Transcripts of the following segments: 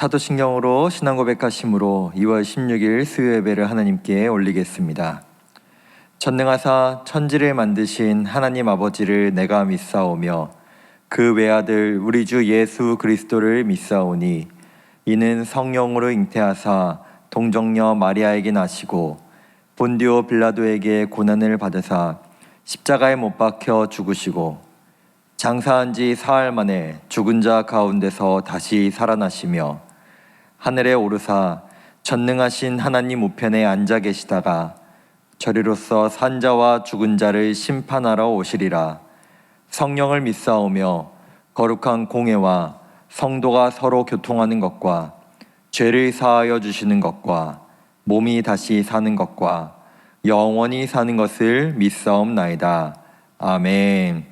사도신경으로 신앙 고백하심으로 2월 16일 수요 예배를 하나님께 올리겠습니다. 전능하사 천지를 만드신 하나님 아버지를 내가 믿사오며 그 외아들 우리 주 예수 그리스도를 믿사오니 이는 성령으로 잉태하사 동정녀 마리아에게 나시고 본디오 빌라도에게 고난을 받으사 십자가에 못 박혀 죽으시고 장사한 지 사흘 만에 죽은 자 가운데서 다시 살아나시며 하늘에 오르사 전능하신 하나님 우편에 앉아 계시다가 저리로서 산자와 죽은 자를 심판하러 오시리라. 성령을 믿사오며 거룩한 공회와 성도가 서로 교통하는 것과 죄를 사하여 주시는 것과 몸이 다시 사는 것과 영원히 사는 것을 믿사옵나이다. 아멘.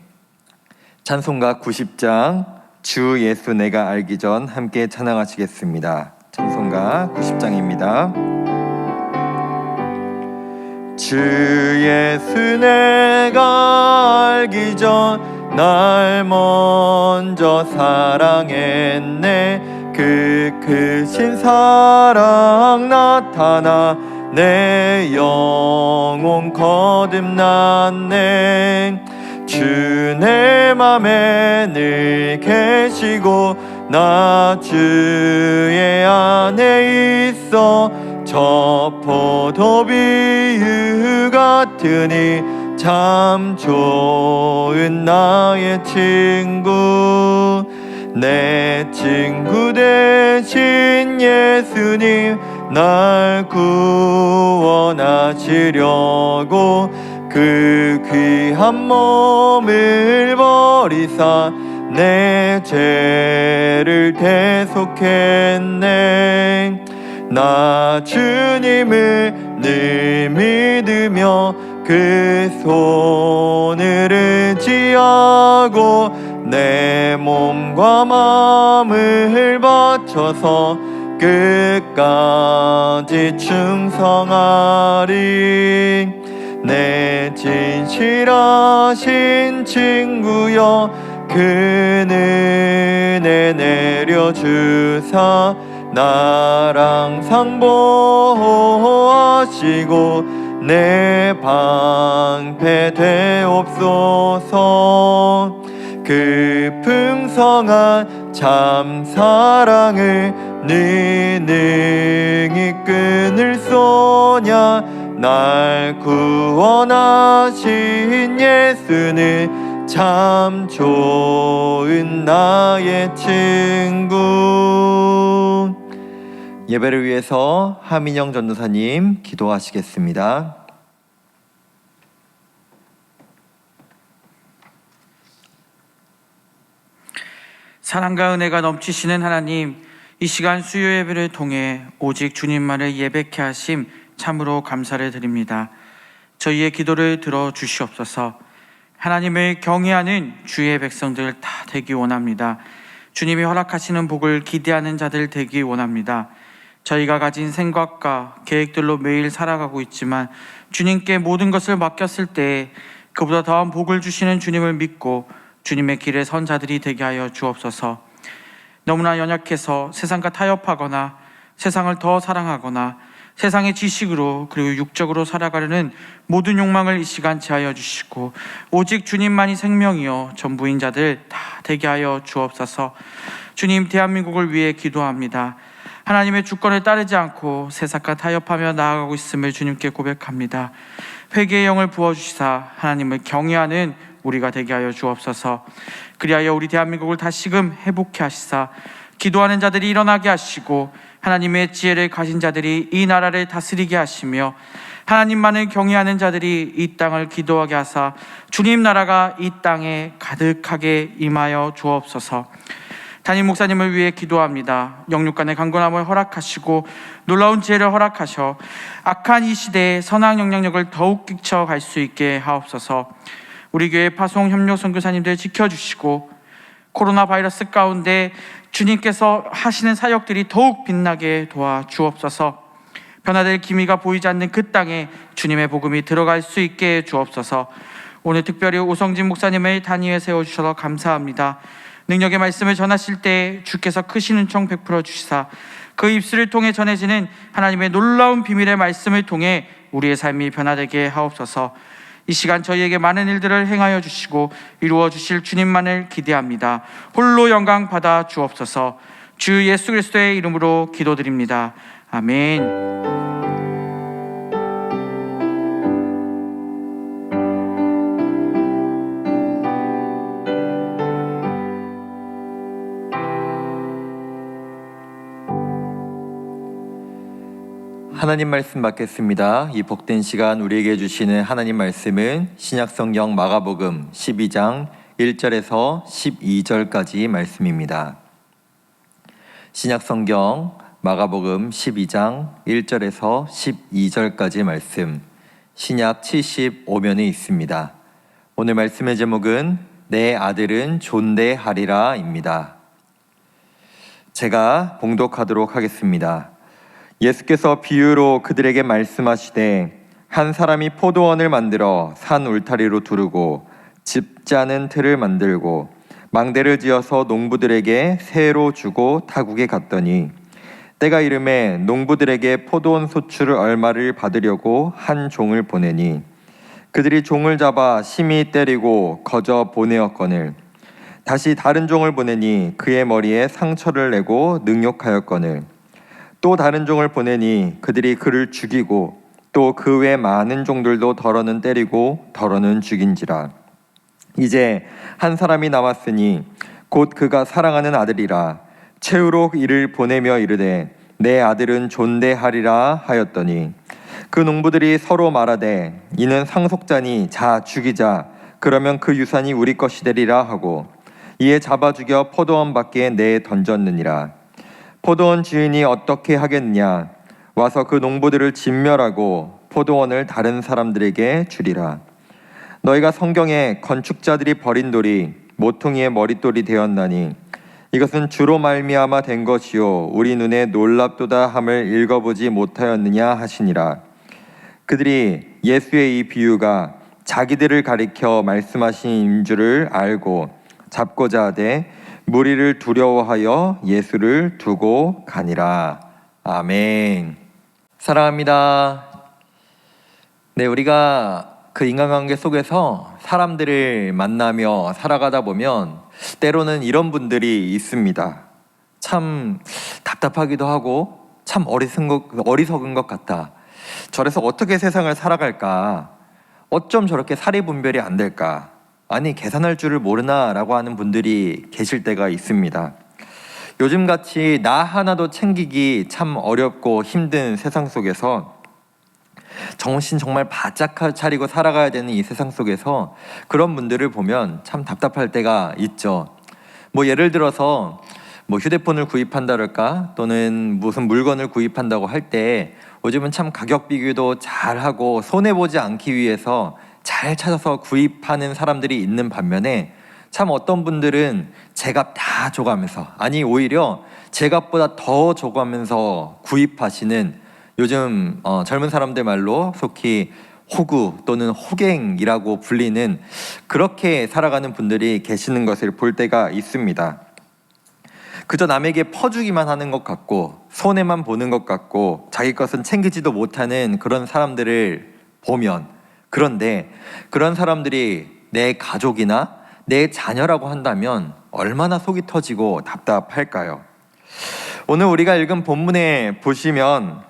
찬송가 90장 주 예수 내가 알기 전 함께 찬양하시겠습니다. 찬송가 90장입니다. 주 예수 내가 알기 전 날 먼저 사랑했네. 그 크신 사랑 나타나 내 영혼 거듭났네. 주 내 맘에 늘 계시고 나 주의 안에 있어 저 포도 비유 같으니 참 좋은 나의 친구. 내 친구 되신 예수님 날 구원하시려고 그 귀한 몸을 버리사 내 죄를 대속했네. 나 주님을 늘 믿으며 그 손을 의지하고 내 몸과 마음을 바쳐서 끝까지 충성하리. 내 진실하신 친구여 그 은혜 내려주사 나랑 상보하시고 내 방패 되옵소서. 그 풍성한 참 사랑을 네 능히 끊을 소냐. 날 구원하신 예수는 참 좋은 나의 친구. 예배를 위해서 하민영 전도사님 기도하시겠습니다. 사랑과 은혜가 넘치시는 하나님, 이 시간 수요 예배를 통해 오직 주님만을 예배케 하심 참으로 감사를 드립니다. 저희의 기도를 들어주시옵소서. 하나님을 경외하는 주의 백성들 다 되기 원합니다. 주님이 허락하시는 복을 기대하는 자들 되기 원합니다. 저희가 가진 생각과 계획들로 매일 살아가고 있지만 주님께 모든 것을 맡겼을 때 그보다 더한 복을 주시는 주님을 믿고 주님의 길에 선 자들이 되게 하여 주옵소서. 너무나 연약해서 세상과 타협하거나 세상을 더 사랑하거나 세상의 지식으로 그리고 육적으로 살아가려는 모든 욕망을 이 시간 제하여 주시고 오직 주님만이 생명이요 전부인 자들 다 되게 하여 주옵소서. 주님, 대한민국을 위해 기도합니다. 하나님의 주권을 따르지 않고 세상과 타협하며 나아가고 있음을 주님께 고백합니다. 회개의 영을 부어주시사 하나님을 경외하는 우리가 되게 하여 주옵소서. 그리하여 우리 대한민국을 다시금 회복케 하시사 기도하는 자들이 일어나게 하시고 하나님의 지혜를 가진 자들이 이 나라를 다스리게 하시며 하나님만을 경외하는 자들이 이 땅을 기도하게 하사 주님 나라가 이 땅에 가득하게 임하여 주옵소서. 담임 목사님을 위해 기도합니다. 영육간의 강건함을 허락하시고 놀라운 지혜를 허락하셔 악한 이 시대에 선한 영향력을 더욱 끼쳐갈 수 있게 하옵소서. 우리 교회 파송 협력 선교사님들 지켜주시고 코로나 바이러스 가운데 주님께서 하시는 사역들이 더욱 빛나게 도와주옵소서. 변화될 기미가 보이지 않는 그 땅에 주님의 복음이 들어갈 수 있게 주옵소서. 오늘 특별히 오성진 목사님을 단위에 세워주셔서 감사합니다. 능력의 말씀을 전하실 때 주께서 크신 은총 베풀어 주시사 그 입술을 통해 전해지는 하나님의 놀라운 비밀의 말씀을 통해 우리의 삶이 변화되게 하옵소서. 이 시간 저희에게 많은 일들을 행하여 주시고 이루어 주실 주님만을 기대합니다. 홀로 영광 받아 주옵소서. 주 예수 그리스도의 이름으로 기도드립니다. 아멘. 하나님 말씀 받겠습니다. 이 복된 시간 우리에게 주시는 하나님 말씀은 신약성경 마가복음 12장 1절에서 12절까지 말씀입니다. 신약성경 마가복음 12장 1절에서 12절까지 말씀, 신약 75면에 있습니다. 오늘 말씀의 제목은 내 아들은 존대하리라 입니다. 제가 봉독하도록 하겠습니다. 예수께서 비유로 그들에게 말씀하시되 한 사람이 포도원을 만들어 산 울타리로 두르고 집 짜는 틀을 만들고 망대를 지어서 농부들에게 세로 주고 타국에 갔더니 때가 이름에 농부들에게 포도원 소출을 얼마를 받으려고 한 종을 보내니 그들이 종을 잡아 심히 때리고 거저 보내었거늘 다시 다른 종을 보내니 그의 머리에 상처를 내고 능욕하였거늘 또 다른 종을 보내니 그들이 그를 죽이고 또 그 외 많은 종들도 더러는 때리고 더러는 죽인지라. 이제 한 사람이 남았으니 곧 그가 사랑하는 아들이라. 채우러 이를 보내며 이르되 내 아들은 존대하리라 하였더니 그 농부들이 서로 말하되 이는 상속자니 자 죽이자. 그러면 그 유산이 우리 것이 되리라 하고 이에 잡아 죽여 포도원 밖에 내 던졌느니라. 포도원 주인이 어떻게 하겠느냐? 와서 그 농부들을 진멸하고 포도원을 다른 사람들에게 주리라. 너희가 성경에 건축자들이 버린 돌이 모퉁이의 머릿돌이 되었나니 이것은 주로 말미암아 된 것이요 우리 눈에 놀랍도다 함을 읽어보지 못하였느냐 하시니라. 그들이 예수의 이 비유가 자기들을 가리켜 말씀하신 줄을 알고 잡고자 하되 무리를 두려워하여 예수를 두고 가니라. 아멘. 사랑합니다. 네, 우리가 그 인간관계 속에서 사람들을 만나며 살아가다 보면 때로는 이런 분들이 있습니다. 참 답답하기도 하고 참 어리석은 것 같다. 저래서 어떻게 세상을 살아갈까? 어쩜 저렇게 사리 분별이 안 될까? 아니 계산할 줄을 모르나 라고 하는 분들이 계실 때가 있습니다. 요즘같이 나 하나도 챙기기 참 어렵고 힘든 세상 속에서 정신 정말 바짝 차리고 살아가야 되는 이 세상 속에서 그런 분들을 보면 참 답답할 때가 있죠. 뭐 예를 들어서 뭐 휴대폰을 구입한다랄까 또는 무슨 물건을 구입한다고 할 때 요즘은 참 가격 비교도 잘하고 손해보지 않기 위해서 잘 찾아서 구입하는 사람들이 있는 반면에 참 어떤 분들은 제값 다 줘가면서 아니 오히려 제값보다 더 줘가면서 구입하시는 요즘 젊은 사람들 말로 속히 호구 또는 호갱이라고 불리는 그렇게 살아가는 분들이 계시는 것을 볼 때가 있습니다. 그저 남에게 퍼주기만 하는 것 같고 손해만 보는 것 같고 자기 것은 챙기지도 못하는 그런 사람들을 보면 그런데 그런 사람들이 내 가족이나 내 자녀라고 한다면 얼마나 속이 터지고 답답할까요? 오늘 우리가 읽은 본문에 보시면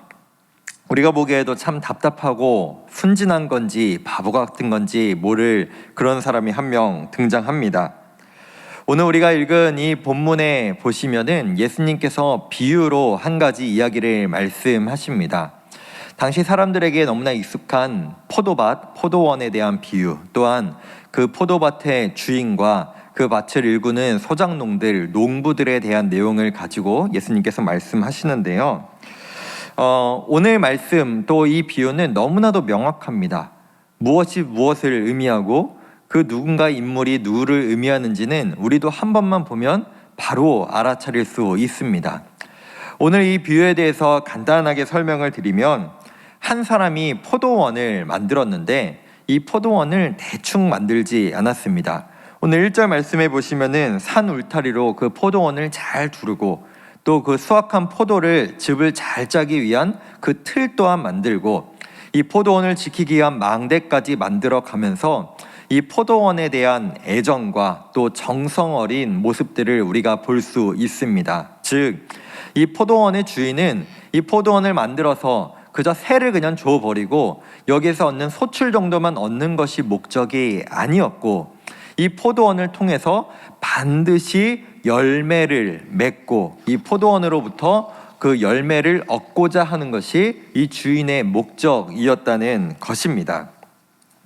우리가 보기에도 참 답답하고 순진한 건지 바보 같은 건지 모를 그런 사람이 한 명 등장합니다. 오늘 우리가 읽은 이 본문에 보시면은 예수님께서 비유로 한 가지 이야기를 말씀하십니다. 당시 사람들에게 너무나 익숙한 포도밭, 포도원에 대한 비유, 또한 그 포도밭의 주인과 그 밭을 일구는 소작농들, 농부들에 대한 내용을 가지고 예수님께서 말씀하시는데요. 오늘 말씀 또 이 비유는 너무나도 명확합니다. 무엇이 무엇을 의미하고 그 누군가 인물이 누구를 의미하는지는 우리도 한 번만 보면 바로 알아차릴 수 있습니다. 오늘 이 비유에 대해서 간단하게 설명을 드리면 한 사람이 포도원을 만들었는데 이 포도원을 대충 만들지 않았습니다. 오늘 1절 말씀해 보시면은 산 울타리로 그 포도원을 잘 두르고 또 그 수확한 포도를 즙을 잘 짜기 위한 그 틀 또한 만들고 이 포도원을 지키기 위한 망대까지 만들어 가면서 이 포도원에 대한 애정과 또 정성 어린 모습들을 우리가 볼 수 있습니다. 즉, 이 포도원의 주인은 이 포도원을 만들어서 그저 새를 그냥 줘버리고 여기에서 얻는 소출 정도만 얻는 것이 목적이 아니었고 이 포도원을 통해서 반드시 열매를 맺고 이 포도원으로부터 그 열매를 얻고자 하는 것이 이 주인의 목적이었다는 것입니다.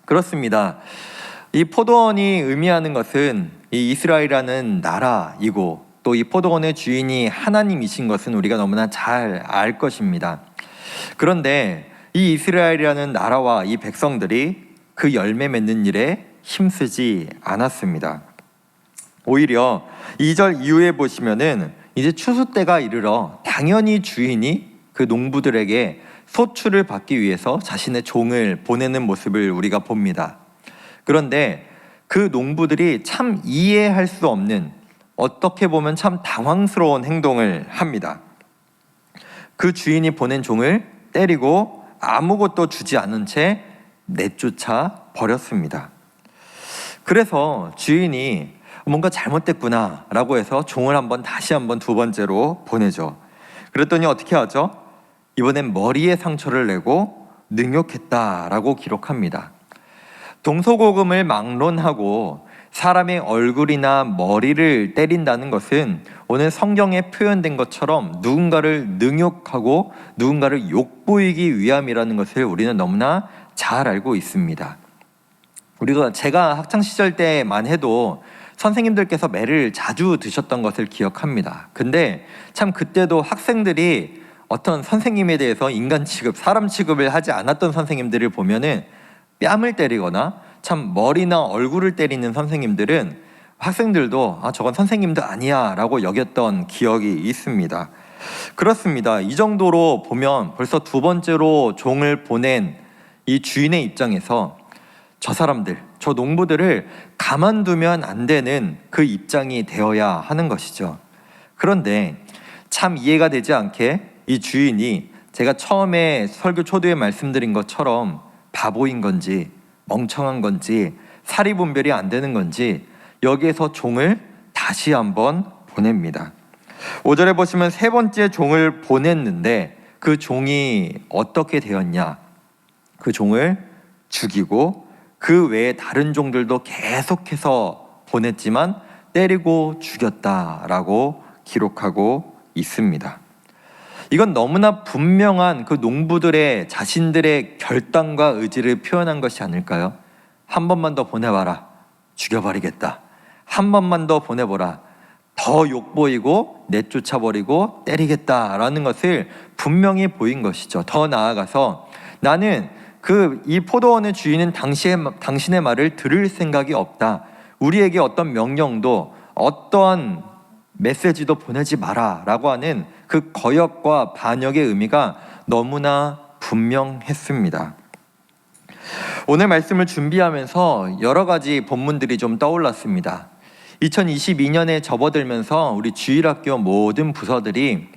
그렇습니다. 이 포도원이 의미하는 것은 이 이스라엘이라는 나라이고 또 이 포도원의 주인이 하나님이신 것은 우리가 너무나 잘 알 것입니다. 그런데 이 이스라엘이라는 나라와 이 백성들이 그 열매 맺는 일에 힘쓰지 않았습니다. 오히려 2절 이후에 보시면은 이제 추수 때가 이르러 당연히 주인이 그 농부들에게 소출을 받기 위해서 자신의 종을 보내는 모습을 우리가 봅니다. 그런데 그 농부들이 참 이해할 수 없는, 어떻게 보면 참 당황스러운 행동을 합니다. 그 주인이 보낸 종을 때리고 아무것도 주지 않은 채 내쫓아 버렸습니다. 그래서 주인이 뭔가 잘못됐구나 라고 해서 종을 다시 한번 두 번째로 보내죠. 그랬더니 어떻게 하죠? 이번엔 머리에 상처를 내고 능욕했다라고 기록합니다. 동서고금을 막론하고 사람의 얼굴이나 머리를 때린다는 것은 오늘 성경에 표현된 것처럼 누군가를 능욕하고 누군가를 욕보이기 위함이라는 것을 우리는 너무나 잘 알고 있습니다. 제가 학창시절 때만 해도 선생님들께서 매를 자주 드셨던 것을 기억합니다. 근데 참 그때도 학생들이 어떤 선생님에 대해서 인간 취급, 사람 취급을 하지 않았던 선생님들을 보면은 뺨을 때리거나 참 머리나 얼굴을 때리는 선생님들은 학생들도 저건 선생님도 아니야 라고 여겼던 기억이 있습니다. 그렇습니다. 이 정도로 보면 벌써 두 번째로 종을 보낸 이 주인의 입장에서 저 사람들, 저 농부들을 가만두면 안 되는 그 입장이 되어야 하는 것이죠. 그런데 참 이해가 되지 않게 이 주인이 제가 처음에 설교 초두에 말씀드린 것처럼 바보인 건지 멍청한 건지 사리분별이 안 되는 건지 여기에서 종을 다시 한번 보냅니다. 5절에 보시면 세 번째 종을 보냈는데 그 종이 어떻게 되었냐? 그 종을 죽이고 그 외에 다른 종들도 계속해서 보냈지만 때리고 죽였다라고 기록하고 있습니다. 이건 너무나 분명한 그 농부들의 자신들의 결단과 의지를 표현한 것이 아닐까요? 한 번만 더 보내봐라. 죽여버리겠다. 한 번만 더 보내보라. 더 욕보이고 내쫓아버리고 때리겠다라는 것을 분명히 보인 것이죠. 더 나아가서 나는 이 포도원의 주인은 당신의 말을 들을 생각이 없다. 우리에게 어떤 명령도 어떠한 메시지도 보내지 마라 라고 하는 그 거역과 반역의 의미가 너무나 분명했습니다. 오늘 말씀을 준비하면서 여러 가지 본문들이 좀 떠올랐습니다. 2022년에 접어들면서 우리 주일학교 모든 부서들이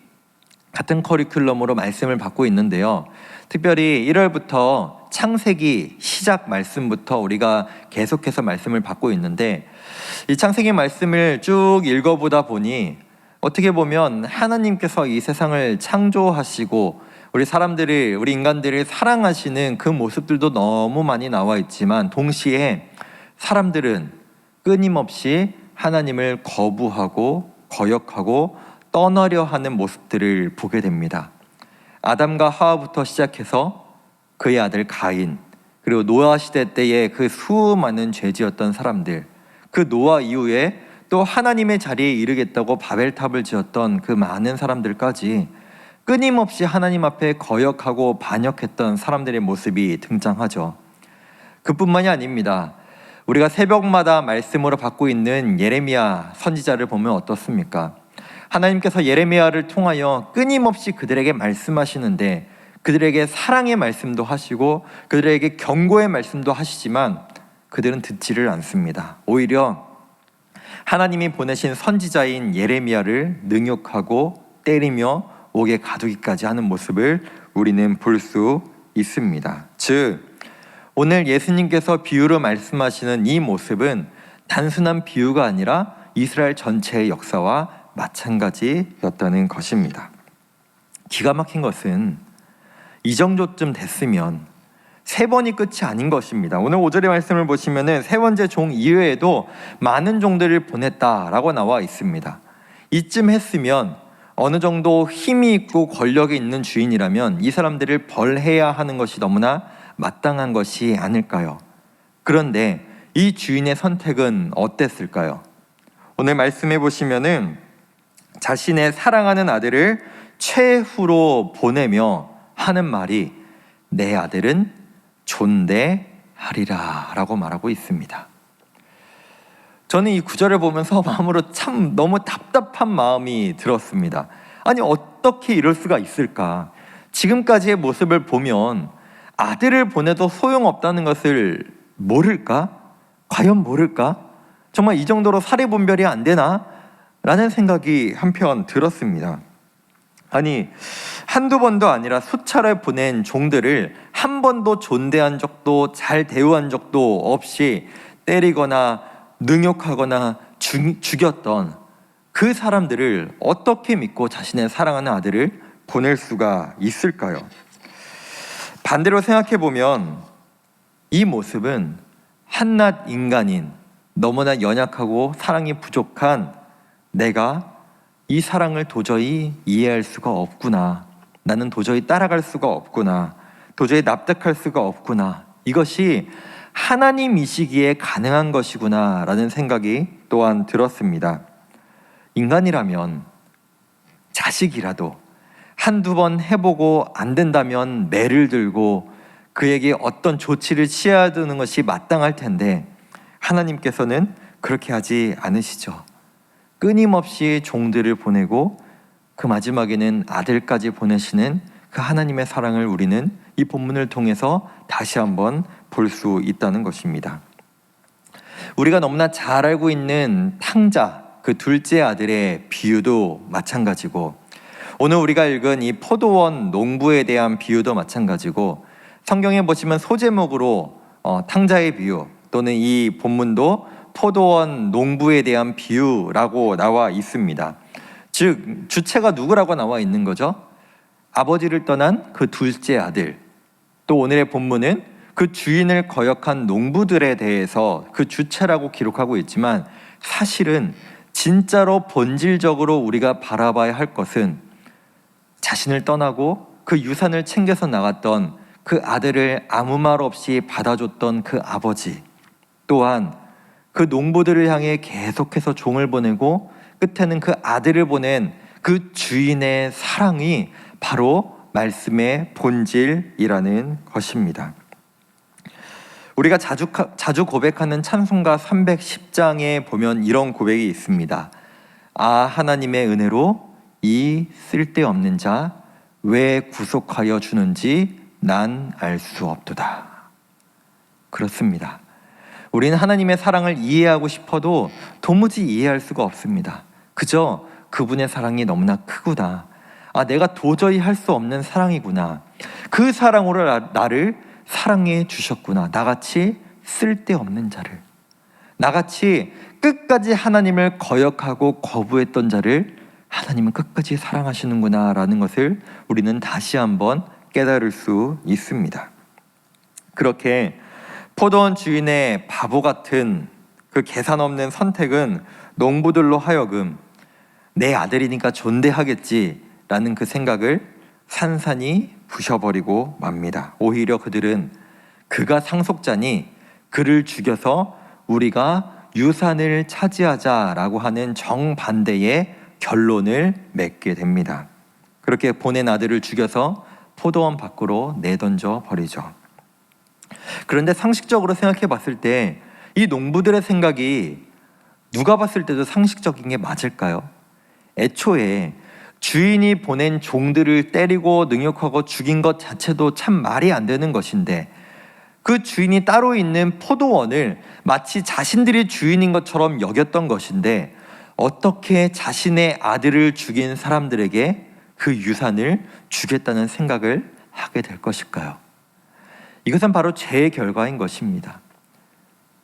같은 커리큘럼으로 말씀을 받고 있는데요. 특별히 1월부터 창세기 시작 말씀부터 우리가 계속해서 말씀을 받고 있는데 이 창세기 말씀을 쭉 읽어보다 보니 어떻게 보면 하나님께서 이 세상을 창조하시고 우리 인간들을 사랑하시는 그 모습들도 너무 많이 나와 있지만 동시에 사람들은 끊임없이 하나님을 거부하고 거역하고 떠나려 하는 모습들을 보게 됩니다. 아담과 하와부터 시작해서 그의 아들 가인, 그리고 노아 시대 때의 그 수많은 죄지었던 사람들, 그 노아 이후에 또 하나님의 자리에 이르겠다고 바벨탑을 지었던 그 많은 사람들까지 끊임없이 하나님 앞에 거역하고 반역했던 사람들의 모습이 등장하죠. 그뿐만이 아닙니다. 우리가 새벽마다 말씀으로 받고 있는 예레미야 선지자를 보면 어떻습니까? 하나님께서 예레미야를 통하여 끊임없이 그들에게 말씀하시는데 그들에게 사랑의 말씀도 하시고 그들에게 경고의 말씀도 하시지만 그들은 듣지를 않습니다. 오히려 하나님이 보내신 선지자인 예레미야를 능욕하고 때리며 옥에 가두기까지 하는 모습을 우리는 볼 수 있습니다. 즉, 오늘 예수님께서 비유로 말씀하시는 이 모습은 단순한 비유가 아니라 이스라엘 전체의 역사와 마찬가지였다는 것입니다. 기가 막힌 것은 이 정도쯤 됐으면 세 번이 끝이 아닌 것입니다. 오늘 5절의 말씀을 보시면 세 번째 종 이외에도 많은 종들을 보냈다라고 나와 있습니다. 이쯤 했으면 어느 정도 힘이 있고 권력이 있는 주인이라면 이 사람들을 벌해야 하는 것이 너무나 마땅한 것이 아닐까요? 그런데 이 주인의 선택은 어땠을까요? 오늘 말씀해 보시면은 자신의 사랑하는 아들을 최후로 보내며 하는 말이 내 아들은 존대하리라 라고 말하고 있습니다. 저는 이 구절을 보면서 마음으로 참 너무 답답한 마음이 들었습니다. 아니, 어떻게 이럴 수가 있을까? 지금까지의 모습을 보면 아들을 보내도 소용없다는 것을 모를까? 과연 모를까? 정말 이 정도로 사리분별이 안 되나? 라는 생각이 한편 들었습니다. 아니, 한두 번도 아니라 수차례 보낸 종들을 한 번도 존대한 적도 잘 대우한 적도 없이 때리거나 능욕하거나 죽였던 그 사람들을 어떻게 믿고 자신의 사랑하는 아들을 보낼 수가 있을까요? 반대로 생각해 보면 이 모습은 한낱 인간인, 너무나 연약하고 사랑이 부족한 내가 이 사랑을 도저히 이해할 수가 없구나, 나는 도저히 따라갈 수가 없구나, 도저히 납득할 수가 없구나, 이것이 하나님이시기에 가능한 것이구나 라는 생각이 또한 들었습니다. 인간이라면 자식이라도 한두 번 해보고 안 된다면 매를 들고 그에게 어떤 조치를 취해야 되는 것이 마땅할 텐데 하나님께서는 그렇게 하지 않으시죠. 끊임없이 종들을 보내고 그 마지막에는 아들까지 보내시는 그 하나님의 사랑을 우리는 이 본문을 통해서 다시 한번 볼 수 있다는 것입니다. 우리가 너무나 잘 알고 있는 탕자, 그 둘째 아들의 비유도 마찬가지고, 오늘 우리가 읽은 이 포도원 농부에 대한 비유도 마찬가지고, 성경에 보시면 소제목으로 탕자의 비유 또는 이 본문도 포도원 농부에 대한 비유라고 나와 있습니다. 즉 주체가 누구라고 나와 있는 거죠? 아버지를 떠난 그 둘째 아들, 또 오늘의 본문은 그 주인을 거역한 농부들에 대해서 그 주체라고 기록하고 있지만, 사실은 진짜로 본질적으로 우리가 바라봐야 할 것은 자신을 떠나고 그 유산을 챙겨서 나갔던 그 아들을 아무 말 없이 받아줬던 그 아버지, 또한 그 농부들을 향해 계속해서 종을 보내고 끝에는 그 아들을 보낸 그 주인의 사랑이 바로 말씀의 본질이라는 것입니다. 우리가 자주 고백하는 찬송가 310장에 보면 이런 고백이 있습니다. 아, 하나님의 은혜로 이 쓸데없는 자 왜 구속하여 주는지 난 알 수 없도다. 그렇습니다. 우리는 하나님의 사랑을 이해하고 싶어도 도무지 이해할 수가 없습니다. 그저 그분의 사랑이 너무나 크구나, 아, 내가 도저히 할 수 없는 사랑이구나, 그 사랑으로 나를 사랑해 주셨구나, 나같이 쓸데없는 자를, 나같이 끝까지 하나님을 거역하고 거부했던 자를 하나님은 끝까지 사랑하시는구나 라는 것을 우리는 다시 한번 깨달을 수 있습니다. 그렇게 포도원 주인의 바보 같은 그 계산 없는 선택은 농부들로 하여금 내 아들이니까 존대하겠지라는 그 생각을 산산이 부셔버리고 맙니다. 오히려 그들은 그가 상속자니 그를 죽여서 우리가 유산을 차지하자라고 하는 정반대의 결론을 맺게 됩니다. 그렇게 보낸 아들을 죽여서 포도원 밖으로 내던져 버리죠. 그런데 상식적으로 생각해 봤을 때 이 농부들의 생각이 누가 봤을 때도 상식적인 게 맞을까요? 애초에 주인이 보낸 종들을 때리고 능욕하고 죽인 것 자체도 참 말이 안 되는 것인데, 그 주인이 따로 있는 포도원을 마치 자신들이 주인인 것처럼 여겼던 것인데 어떻게 자신의 아들을 죽인 사람들에게 그 유산을 주겠다는 생각을 하게 될 것일까요? 이것은 바로 죄의 결과인 것입니다.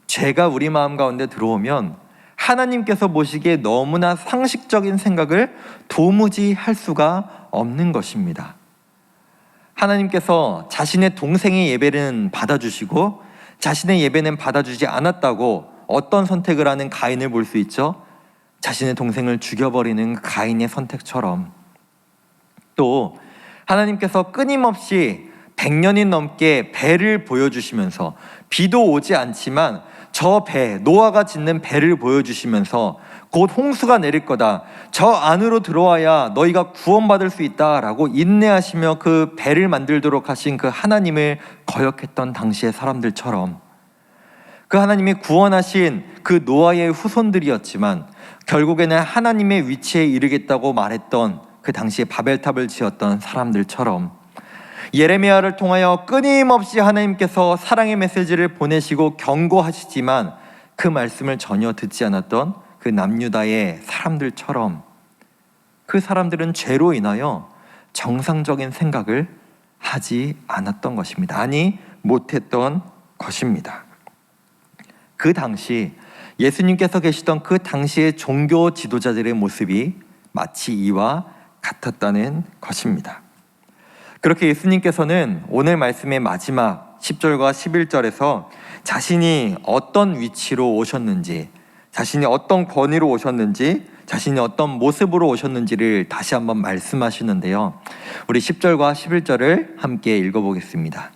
죄가 우리 마음 가운데 들어오면 하나님께서 보시기에 너무나 상식적인 생각을 도무지 할 수가 없는 것입니다. 하나님께서 자신의 동생의 예배는 받아주시고 자신의 예배는 받아주지 않았다고 어떤 선택을 하는 가인을 볼 수 있죠? 자신의 동생을 죽여버리는 가인의 선택처럼, 또 하나님께서 끊임없이 100년이 넘게 배를 보여주시면서 비도 오지 않지만 저 배, 노아가 짓는 배를 보여주시면서 곧 홍수가 내릴 거다, 저 안으로 들어와야 너희가 구원받을 수 있다라고 인내하시며 그 배를 만들도록 하신 그 하나님을 거역했던 당시의 사람들처럼, 그 하나님이 구원하신 그 노아의 후손들이었지만 결국에는 하나님의 위치에 이르겠다고 말했던 그 당시에 바벨탑을 지었던 사람들처럼, 예레미야를 통하여 끊임없이 하나님께서 사랑의 메시지를 보내시고 경고하시지만 그 말씀을 전혀 듣지 않았던 그 남유다의 사람들처럼, 그 사람들은 죄로 인하여 정상적인 생각을 하지 않았던 것입니다. 아니, 못했던 것입니다. 그 당시 예수님께서 계시던 그 당시의 종교 지도자들의 모습이 마치 이와 같았다는 것입니다. 그렇게 예수님께서는 오늘 말씀의 마지막 10절과 11절에서 자신이 어떤 위치로 오셨는지, 자신이 어떤 권위로 오셨는지, 자신이 어떤 모습으로 오셨는지를 다시 한번 말씀하시는데요. 우리 10절과 11절을 함께 읽어보겠습니다.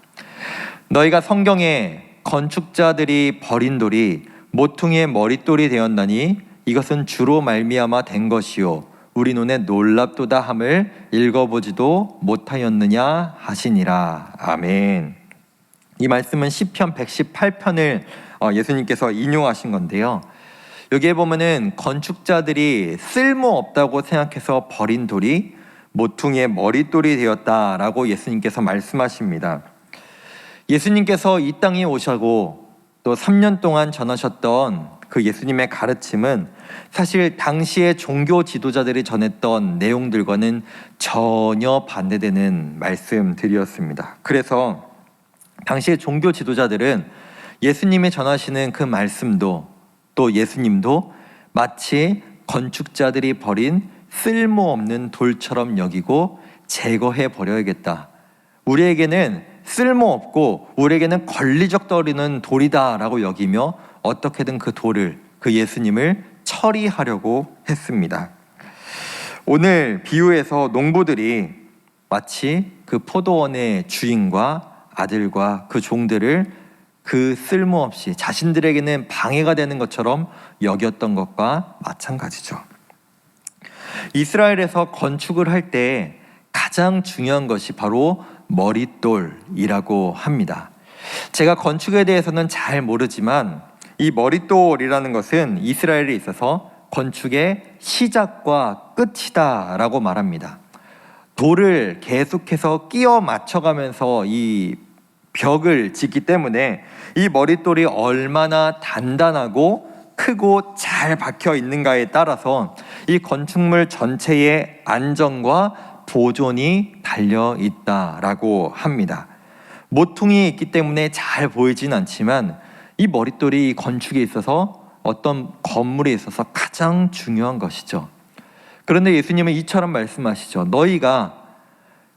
너희가 성경에 건축자들이 버린 돌이 모퉁이의 머릿돌이 되었나니 이것은 주로 말미암아 된 것이요 우리 눈에 놀랍도다 함을 읽어보지도 못하였느냐 하시니라. 아멘. 이 말씀은 시편 118편을 예수님께서 인용하신 건데요. 여기에 보면은 건축자들이 쓸모없다고 생각해서 버린 돌이 모퉁이의 머릿돌이 되었다라고 예수님께서 말씀하십니다. 예수님께서 이 땅에 오시고 또 3년 동안 전하셨던 그 예수님의 가르침은 사실 당시의 종교 지도자들이 전했던 내용들과는 전혀 반대되는 말씀들이었습니다. 그래서 당시의 종교 지도자들은 예수님이 전하시는 그 말씀도 또 예수님도 마치 건축자들이 버린 쓸모없는 돌처럼 여기고 제거해 버려야겠다, 우리에게는 쓸모없고 우리에게는 권리적거리는 돌이다라고 여기며 어떻게든 그 돌을, 그 예수님을 처리하려고 했습니다. 오늘 비유에서 농부들이 마치 그 포도원의 주인과 아들과 그 종들을 그 쓸모없이 자신들에게는 방해가 되는 것처럼 여겼던 것과 마찬가지죠. 이스라엘에서 건축을 할 때 가장 중요한 것이 바로 머릿돌이라고 합니다. 제가 건축에 대해서는 잘 모르지만 이 머릿돌이라는 것은 이스라엘에 있어서 건축의 시작과 끝이다라고 말합니다. 돌을 계속해서 끼워 맞춰가면서 이 벽을 짓기 때문에 이 머릿돌이 얼마나 단단하고 크고 잘 박혀 있는가에 따라서 이 건축물 전체의 안정과 보존이 달려 있다라고 합니다. 모퉁이 있기 때문에 잘 보이진 않지만 이 머릿돌이 건축에 있어서 어떤 건물에 있어서 가장 중요한 것이죠. 그런데 예수님은 이처럼 말씀하시죠. 너희가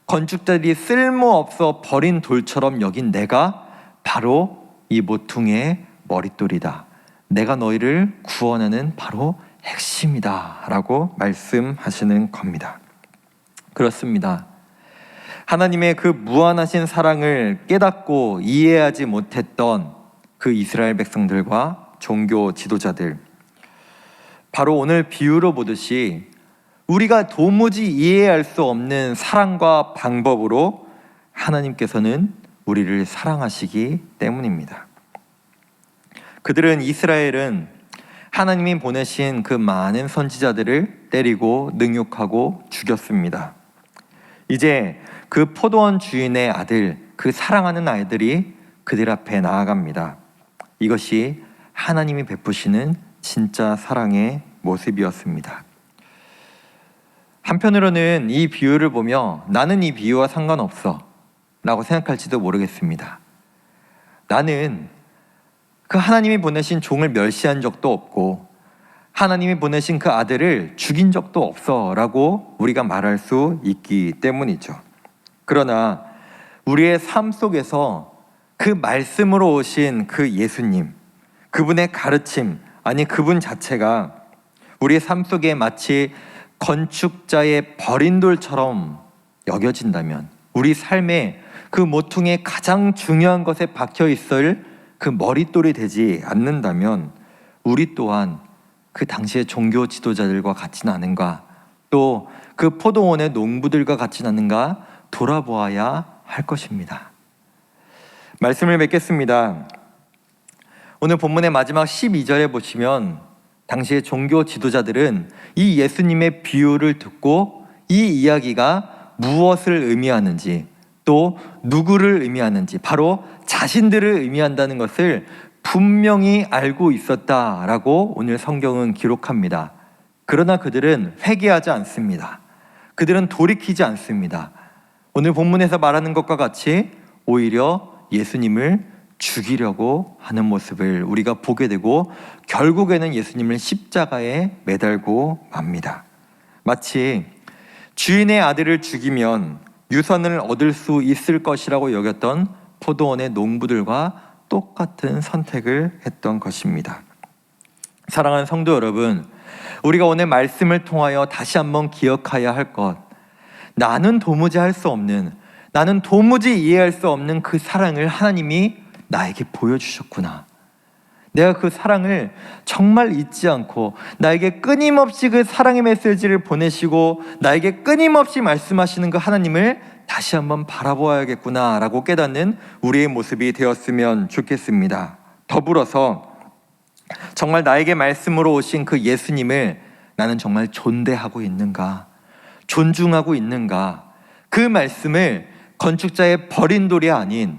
건축자들이 쓸모없어 버린 돌처럼 여긴 내가 바로 이 모퉁이의 머릿돌이다. 내가 너희를 구원하는 바로 핵심이다 라고 말씀하시는 겁니다. 그렇습니다. 하나님의 그 무한하신 사랑을 깨닫고 이해하지 못했던 그 이스라엘 백성들과 종교 지도자들, 바로 오늘 비유로 보듯이 우리가 도무지 이해할 수 없는 사랑과 방법으로 하나님께서는 우리를 사랑하시기 때문입니다. 그들은, 이스라엘은 하나님이 보내신 그 많은 선지자들을 때리고 능욕하고 죽였습니다. 이제 그 포도원 주인의 아들, 그 사랑하는 아이들이 그들 앞에 나아갑니다. 이것이 하나님이 베푸시는 진짜 사랑의 모습이었습니다. 한편으로는 이 비유를 보며 나는 이 비유와 상관없어 라고 생각할지도 모르겠습니다. 나는 그 하나님이 보내신 종을 멸시한 적도 없고 하나님이 보내신 그 아들을 죽인 적도 없어 라고 우리가 말할 수 있기 때문이죠. 그러나 우리의 삶 속에서 그 말씀으로 오신 그 예수님, 그분의 가르침, 아니 그분 자체가 우리의 삶 속에 마치 건축자의 버린 돌처럼 여겨진다면, 우리 삶에 그 모퉁이의 가장 중요한 것에 박혀 있을 그 머릿돌이 되지 않는다면 우리 또한 그 당시의 종교 지도자들과 같지는 않은가, 또 그 포도원의 농부들과 같지는 않은가 돌아보아야 할 것입니다. 말씀을 맺겠습니다. 오늘 본문의 마지막 12절에 보시면 당시의 종교 지도자들은 이 예수님의 비유를 듣고 이 이야기가 무엇을 의미하는지, 또 누구를 의미하는지, 바로 자신들을 의미한다는 것을 분명히 알고 있었다라고 오늘 성경은 기록합니다. 그러나 그들은 회개하지 않습니다. 그들은 돌이키지 않습니다. 오늘 본문에서 말하는 것과 같이 오히려 예수님을 죽이려고 하는 모습을 우리가 보게 되고 결국에는 예수님을 십자가에 매달고 맙니다. 마치 주인의 아들을 죽이면 유선을 얻을 수 있을 것이라고 여겼던 포도원의 농부들과 똑같은 선택을 했던 것입니다. 사랑하는 성도 여러분, 우리가 오늘 말씀을 통하여 다시 한번 기억해야 할 것, 나는 도무지 할 수 없는, 나는 도무지 이해할 수 없는 그 사랑을 하나님이 나에게 보여주셨구나. 내가 그 사랑을 정말 잊지 않고 나에게 끊임없이 그 사랑의 메시지를 보내시고 나에게 끊임없이 말씀하시는 그 하나님을 다시 한번 바라보아야겠구나 라고 깨닫는 우리의 모습이 되었으면 좋겠습니다. 더불어서 정말 나에게 말씀으로 오신 그 예수님을 나는 정말 존대하고 있는가, 존중하고 있는가, 그 말씀을 건축자의 버린 돌이 아닌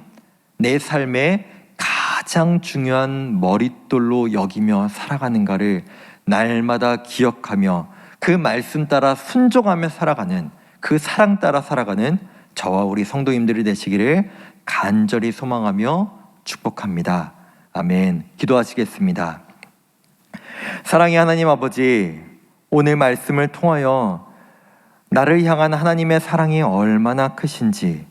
내 삶의 가장 중요한 머릿돌로 여기며 살아가는가를 날마다 기억하며 그 말씀 따라 순종하며 살아가는, 그 사랑 따라 살아가는 저와 우리 성도님들이 되시기를 간절히 소망하며 축복합니다. 아멘. 기도하시겠습니다. 사랑의 하나님 아버지, 오늘 말씀을 통하여 나를 향한 하나님의 사랑이 얼마나 크신지,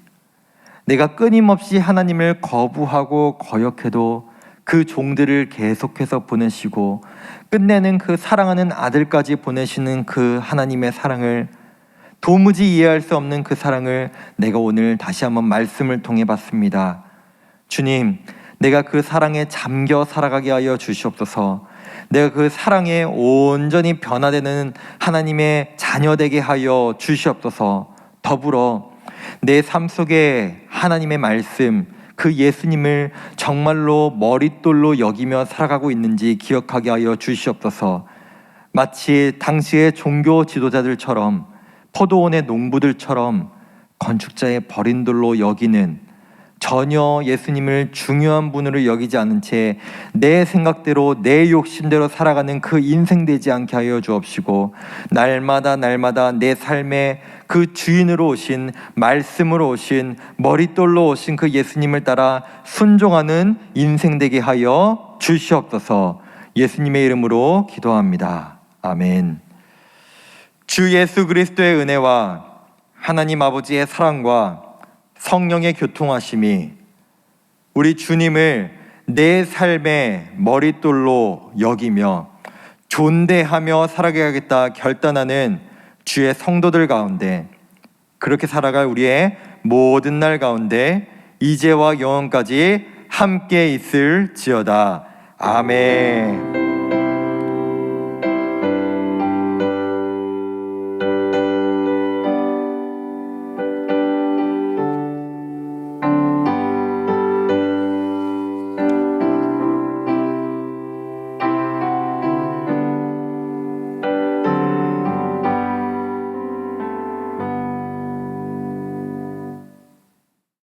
내가 끊임없이 하나님을 거부하고 거역해도 그 종들을 계속해서 보내시고 끝내는 그 사랑하는 아들까지 보내시는 그 하나님의 사랑을, 도무지 이해할 수 없는 그 사랑을 내가 오늘 다시 한번 말씀을 통해 봤습니다. 주님, 내가 그 사랑에 잠겨 살아가게 하여 주시옵소서. 내가 그 사랑에 온전히 변화되는 하나님의 자녀 되게 하여 주시옵소서. 더불어 내 삶 속에 하나님의 말씀, 그 예수님을 정말로 머릿돌로 여기며 살아가고 있는지 기억하게 하여 주시옵소서. 마치 당시의 종교 지도자들처럼, 포도원의 농부들처럼 건축자의 버린 돌로 여기는, 전혀 예수님을 중요한 분으로 여기지 않은 채 내 생각대로 내 욕심대로 살아가는 그 인생 되지 않게 하여 주옵시고, 날마다 내 삶에 그 주인으로 오신, 말씀으로 오신, 머릿돌로 오신 그 예수님을 따라 순종하는 인생 되게 하여 주시옵소서. 예수님의 이름으로 기도합니다. 아멘. 주 예수 그리스도의 은혜와 하나님 아버지의 사랑과 성령의 교통하심이 우리 주님을 내 삶의 머릿돌로 여기며 존대하며 살아가야겠다 결단하는 주의 성도들 가운데, 그렇게 살아갈 우리의 모든 날 가운데 이제와 영원까지 함께 있을지어다. 아멘.